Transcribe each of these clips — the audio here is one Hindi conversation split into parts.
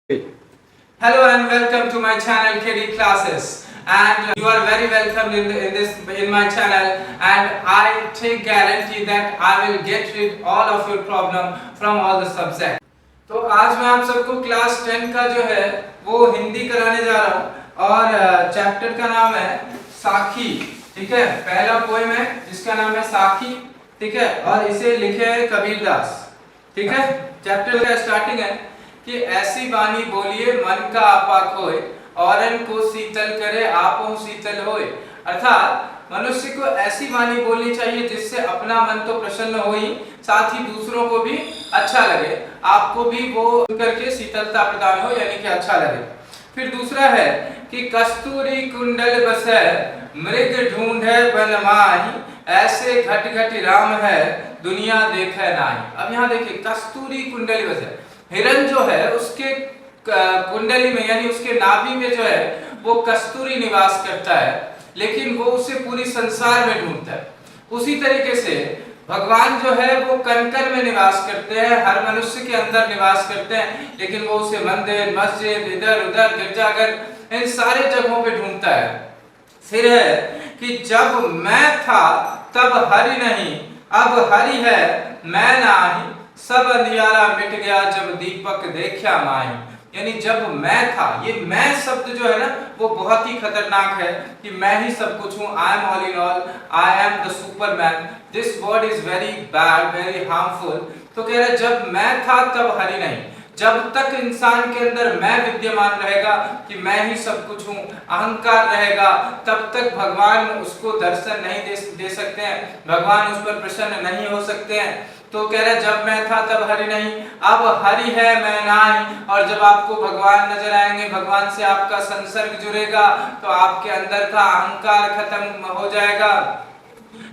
Hello and welcome to my channel KD Classes, and you are very welcome in my channel, and I take guarantee that I will get rid all of your problem from all the subject. तो आज मैं आप सबको क्लास 10 का जो है वो हिंदी कराने जा रहा हूँ और चैप्टर का नाम है साखी। ठीक है, पहला पोएम है जिसका नाम है साखी। ठीक है, और इसे लिखे है कबीरदास। ठीक है, चैप्टर का स्टार्टिंग है कि ऐसी बानी बोलिए मन का आपा खोए, औरन को शीतल करे आपो शीतल होए। अर्थात मनुष्य को ऐसी वाणी बोलनी चाहिए जिससे अपना मन तो प्रसन्न हो ही, साथ ही दूसरों को भी अच्छा लगे, आपको भी वो करके शीतलता प्रदान हो, यानी कि अच्छा लगे। फिर दूसरा है कि कस्तूरी कुंडल बसे मृग ढूंढे बन माही, ऐसे घट घट राम है दुनिया देखे नाही। अब यहाँ देखिए, कस्तूरी कुंडली बसे, हिरण जो है उसके कुंडली में यानी उसके नाभि में जो है वो कस्तूरी निवास करता है, लेकिन वो उसे पूरी संसार में ढूंढता है। उसी तरीके से भगवान जो है वो कण-कण में निवास करते हैं, हर मनुष्य के अंदर निवास करते हैं, लेकिन वो उसे मंदिर, मस्जिद, इधर उधर, गिरजाघर, इन सारे जगहों पे ढूंढता है। फिर है कि जब मैं था तब हरि नहीं, अब हरि है मैं नाही, सब अंधियारा मिट गया जब दीपक देखा माही। यानी जब मैं था, ये मैं शब्द जो है ना वो बहुत ही खतरनाक है कि मैं ही सब कुछ हूँ, I am all in all, I am the Superman. This word is very bad, very harmful. तो कह रहा है जब मैं था तब हरि नहीं। जब तक इंसान के अंदर मैं विद्यमान रहेगा कि मैं ही सब कुछ हूँ, अहंकार रहेगा, तब तक भगवान उसको दर्शन नहीं दे सकते हैं, भगवान उस पर प्रसन्न नहीं हो सकते हैं। तो कह रहे जब मैं था तब हरि नहीं, अब हरि है मैं नाही। और जब आपको भगवान नजर आएंगे, भगवान से आपका संसर्ग जुड़ेगा, तो आपके अंदर का अहंकार खत्म हो जाएगा।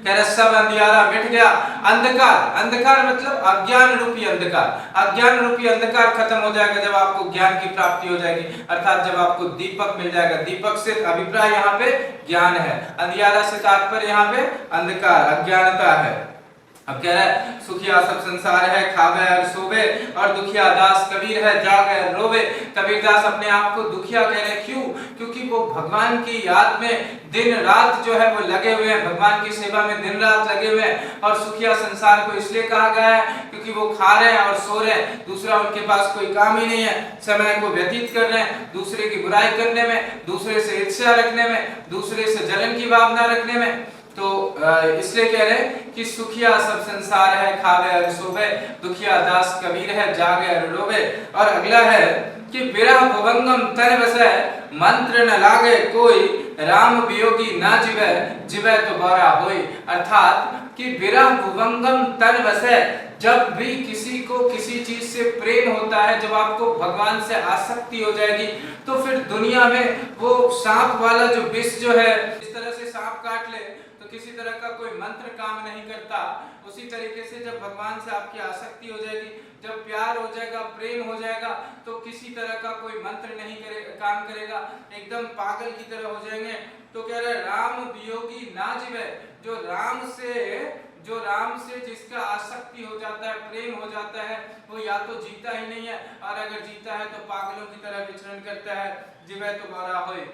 कह रहे सब अंधियारा मिट गया। अंधकार, अंधकार मतलब अज्ञान रूपी अंधकार, अज्ञान रूपी अंधकार खत्म हो जाएगा जब आपको ज्ञान की प्राप्ति हो जाएगी, अर्थात जब आपको दीपक मिल जाएगा। दीपक से अभिप्राय यहाँ पे ज्ञान है, अंधियारा से तात्पर्य यहाँ पे अंधकार, अज्ञानता है। अब कह रहा है सुखिया सब संसार है खावे और सोवे, और दुखिया दास कबीर है जागे और रोवे। कबीरदास अपने आप को दुखिया कह रहे, क्यों? क्योंकि वो भगवान की याद में दिन रात जो है वो लगे हुए हैं, भगवान की सेवा में दिन रात लगे हुए हैं। और सुखिया संसार को इसलिए कहा गया है क्योंकि वो खा रहे हैं और सो रहे हैं, दूसरा उनके पास कोई काम ही नहीं है, समय को व्यतीत कर रहे हैं दूसरे की बुराई करने में, दूसरे से ईर्ष्या रखने में, दूसरे से जलन की भावना रखने में। तो इसलिए कह रहे हैं कि सुखिया सब संसार है खावे और सोवे, दुखिया दास कबीर है जागे और रोवे। और अगला है कि विरह भुवंगम तन बसे, मंत्र न लागे कोई, राम वियोगी ना जिवे, जिवे तो बरा होई। अर्थात कि विरह भुवंगम तन बसे, जब भी किसी को किसी चीज से प्रेम होता है, जब आपको भगवान से आसक्ति हो जाएगी, तो फिर दुनिया में वो सांप वाला जो विष जो है, इस तरह से सांप काट ले तो किसी तरह का कोई मंत्र काम नहीं करता। उसी तरीके से जब भगवान से आपकी आसक्ति हो जाएगी, जब प्यार हो जाएगा, प्रेम हो जाएगा, तो किसी तरह का कोई मंत्र नहीं काम करेगा, एकदम पागल की तरह हो जाएंगे। तो कह रहे राम वियोगी ना जिवे, जो राम से जिसका आसक्ति हो जाता है, प्रेम हो जाता है, वो या तो जीता ही नहीं है, और अगर जीता है तो पागलों की तरह विचरण करता है, जिवे तो बरा होए।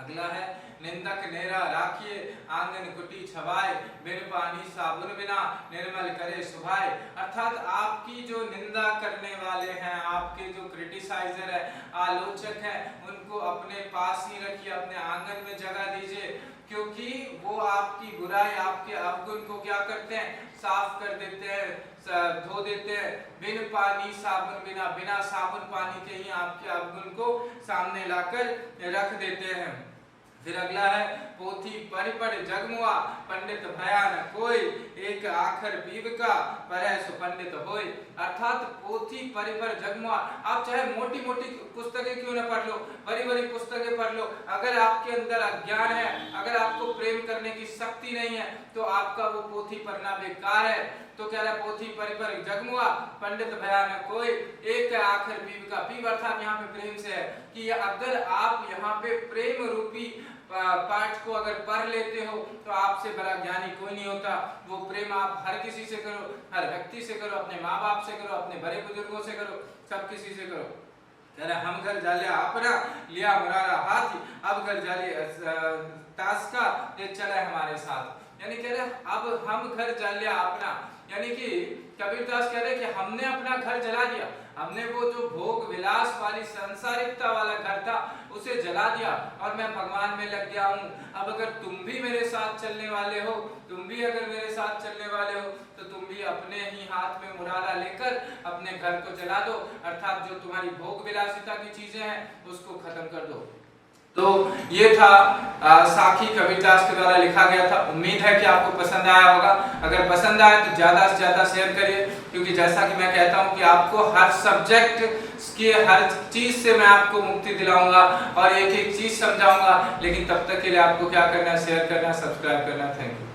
अगला है निंदक नेरा राखिए, आंगन कुटी छवाए, बिन पानी साबुन बिना निर्मल करे सुभाए। अर्थात आपकी जो निंदा करने वाले हैं, आपके जो क्रिटिसाइजर है, आलोचक है, उनको अपने पास ही रखिए, अपने आंगन में जगह दीजिए, क्योंकि वो आपकी बुराई, आपके अवगुण को क्या करते हैं, साफ कर देते हैं, धो देते हैं। बिन पानी साबुन बिना, बिना साबुन पानी के ही आपके अवगुण को सामने लाकर रख देते हैं। फिर अगला है पोथी परिपड़ जगमुआ, पंडित भयान कोई, एक आखर पीव का पर सुपंडित होय। अर्थात पोथी परिपड़ जगमुआ, आप चाहे मोटी मोटी पुस्तकें क्यों न पढ़ लो, बड़ी बड़ी पुस्तकें पढ़ लो, अगर आपके अंदर अज्ञान है, अगर आपको प्रेम करने की शक्ति नहीं है, तो आपका वो पोथी पढ़ना बेकार है। तो कह रहा है पोथी परिपड़ जगमुआ, पंडित भयान कोई, एक आखर पीव का, पीव अर्थात यहाँ पे प्रेम से है कि अगर आप यहाँ पे प्रेम रूपी पाठ को अगर पढ़ लेते हो तो आपसे बड़ा ज्ञानी कोई नहीं होता। वो प्रेम आप हर किसी से करो, हर व्यक्ति से करो, अपने माँ बाप से करो, अपने बड़े बुजुर्गों से करो, सब किसी से करो। कह रहे हम घर जाले अपना लिया मुरारा हाथी, अब घर जाले ताश का ये चले हमारे साथ। यानी कह रहे अब हम घर जाले अपना, यानी कि कबीरदास कह रहे कि हमने अपना घर जला दिया, हमने वो जो भोग विलास वाली सांसारिकता वाला घर था उसे जला दिया और मैं भगवान में लग गया हूँ। अब अगर तुम भी मेरे साथ चलने वाले हो, तुम भी अगर मेरे साथ चलने वाले हो तो तुम भी अपने ही हाथ में मुरादा लेकर अपने घर को जला दो, अर्थात जो तुम्हारी भोग विलासिता की चीजें हैं उसको खत्म कर दो। तो ये था साखी कबीरदास के द्वारा लिखा गया था। उम्मीद है कि आपको पसंद आया होगा। अगर पसंद आया तो ज्यादा से ज्यादा शेयर करिए, क्योंकि जैसा कि मैं कहता हूं कि आपको हर सब्जेक्ट की हर चीज से मैं आपको मुक्ति दिलाऊंगा और एक एक चीज समझाऊंगा, लेकिन तब तक के लिए आपको क्या करना है, शेयर करना, सब्सक्राइब करना। Thank you.